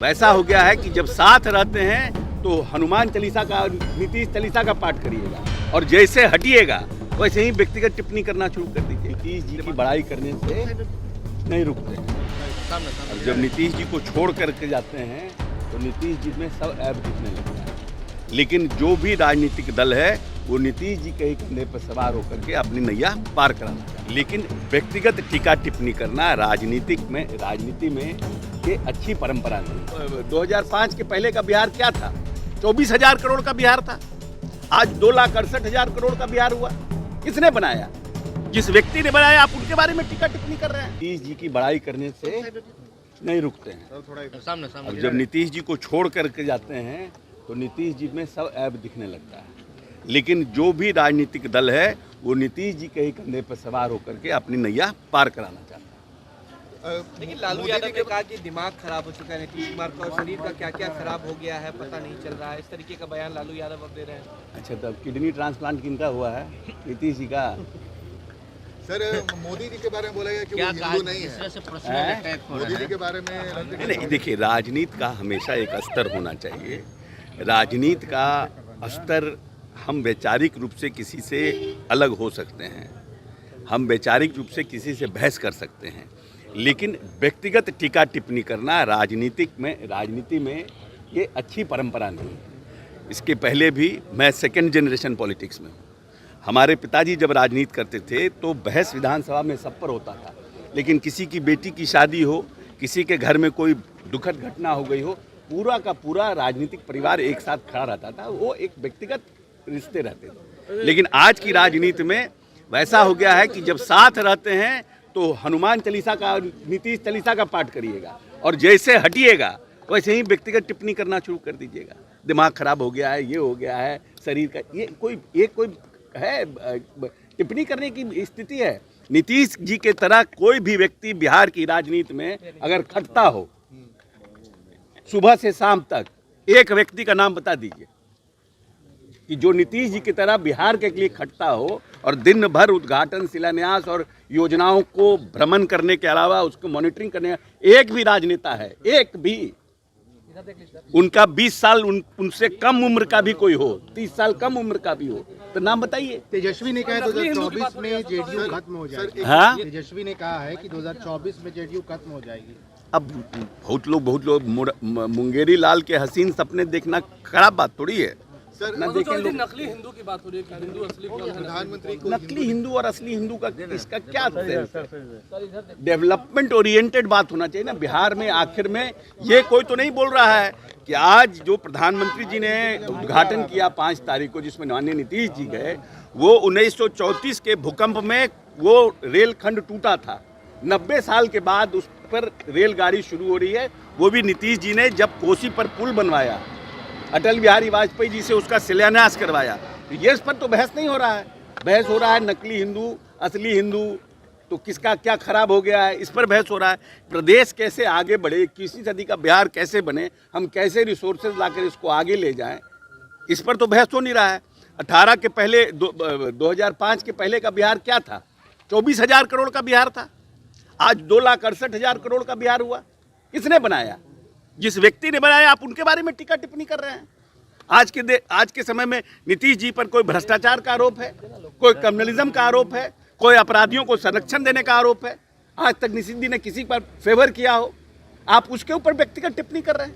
वैसा हो गया है कि जब साथ रहते हैं तो हनुमान चालीसा का, नीतीश चालीसा का पाठ करिएगा और जैसे हटिएगा वैसे ही व्यक्तिगत टिप्पणी करना शुरू कर दीजिए। नीतीश जी की बड़ाई करने से नहीं रुकते हैं और जब नीतीश जी को छोड़ करके जाते हैं तो नीतीश जी में सब ऐब दिखने लगता है। लेकिन जो भी राजनीतिक दल है वो नीतीश जी के ही कंधे पर सवार होकर के अपनी नैया पार कराना चाहता है। लेकिन व्यक्तिगत टीका टिप्पणी करना राजनीति में ये अच्छी परंपरा नहीं। 2005 के पहले का बिहार क्या था? 24,000 करोड़ का बिहार था। आज 2,68,000 करोड़ का बिहार हुआ। किसने बनाया? जिस व्यक्ति ने बनाया, आप उनके बारे में टीका टिप्पणी कर रहे हैं। नीतीश जी की बड़ाई करने से नहीं रुकते हैं और जब नीतीश जी को छोड़ करके जाते हैं तो नीतीश जी में सब ऐब दिखने लगता है। लेकिन जो भी राजनीतिक दल है वो नीतीश जी के ही कंधे पर सवार होकर के अपनी नैया पार कराना चाहता है। लेकिन लालू यादव ने कहा कि दिमाग खराब हो चुका है नीतीश कुमार का और शरीर का क्या क्या खराब हो गया है पता नहीं चल रहा है। इस तरीके का बयान लालू यादव अब दे रहे हैं। अच्छा, तो किडनी ट्रांसप्लांट किनका हुआ है? नीतीश जी का। सर, मोदी जी के बारे में बोला गया कि वो हिंदू नहीं है। मोदी जी के बारे में नहीं, देखिए, राजनीति का हमेशा एक स्तर होना चाहिए। राजनीति का स्तर, हम वैचारिक रूप से किसी से अलग हो सकते हैं, हम वैचारिक रूप से किसी से बहस कर सकते हैं, लेकिन व्यक्तिगत टीका टिप्पणी करना राजनीति में ये अच्छी परंपरा नहीं है। इसके पहले भी मैं सेकंड जनरेशन पॉलिटिक्स में हूँ। हमारे पिताजी जब राजनीति करते थे तो बहस विधानसभा में सब पर होता था, लेकिन किसी की बेटी की शादी हो, किसी के घर में कोई दुखद घटना हो गई हो, पूरा का पूरा राजनीतिक परिवार एक साथ खड़ा रहता था। वो एक व्यक्तिगत रिश्ते रहते थे। लेकिन आज की राजनीति में वैसा हो गया है कि जब साथ रहते हैं तो हनुमान चालीसा का, नीतीश चालीसा का पाठ करिएगा और जैसे हटिएगा वैसे ही व्यक्तिगत टिप्पणी करना शुरू कर दीजिएगा। दिमाग खराब हो गया है, ये हो गया है, शरीर का, ये कोई है टिप्पणी करने की स्थिति है? नीतीश जी के तरह कोई भी व्यक्ति बिहार की राजनीति में अगर खटता हो, सुबह से शाम तक, एक व्यक्ति का नाम बता दीजिए कि जो नीतीश जी की तरह बिहार के लिए खटता हो और दिन भर उद्घाटन, शिलान्यास और योजनाओं को भ्रमण करने के अलावा उसको मॉनिटरिंग करने एक भी राजनेता है, एक भी? उनका 20 साल उनसे कम उम्र का भी कोई हो, 30 साल कम उम्र का भी हो, तो नाम बताइए। तेजस्वी ने कहा है 2024 में जेडीयू खत्म हो जाएगी। हाँ, तेजस्वी ने कहा है कि 2024 में जेडीयू खत्म हो जाएगी। अब बहुत लोग मुंगेरी लाल के हसीन सपने देखना खराब बात थोड़ी है। सर, नकली हिंदू की बात हो रही है कि हिंदू असली प्रधानमंत्री को नकली हिंदू और असली हिंदू का इसका क्या डेवलपमेंट ओरिएंटेड बात होना चाहिए ना। बिहार में आखिर में ये कोई तो नहीं बोल रहा है कि आज जो प्रधानमंत्री जी ने उद्घाटन किया 5 तारीख को, जिसमें माननीय नीतीश जी गए, वो 1934 के भूकंप में वो रेल खंड टूटा था। 90 साल के बाद उस पर रेलगाड़ी शुरू हो रही है, वो भी नीतीश जी ने जब कोसी पर पुल बनवाया, अटल बिहारी वाजपेयी जी से उसका शिलान्यास करवाया। ये इस पर तो बहस नहीं हो रहा है। बहस हो रहा है नकली हिंदू, असली हिंदू, तो किसका क्या खराब हो गया है, इस पर बहस हो रहा है। प्रदेश कैसे आगे बढ़े, 21वीं सदी का बिहार कैसे बने, हम कैसे रिसोर्सेज लाकर इसको आगे ले जाएं, इस पर तो बहस हो नहीं रहा है। 18 के पहले 2005 के पहले का बिहार क्या था? 24,000 करोड़ का बिहार था। आज 2,68,000 करोड़ का बिहार हुआ। किसने बनाया? जिस व्यक्ति ने बनाया, आप उनके बारे में टीका टिप्पणी कर रहे हैं। आज के समय में नीतीश जी पर कोई भ्रष्टाचार का आरोप है, कोई कम्युनलिज्म का आरोप है, कोई अपराधियों को संरक्षण देने का आरोप है। आज तक नीतीश जी ने किसी पर फेवर किया हो, आप उसके ऊपर व्यक्तिगत टिप्पणी कर रहे हैं।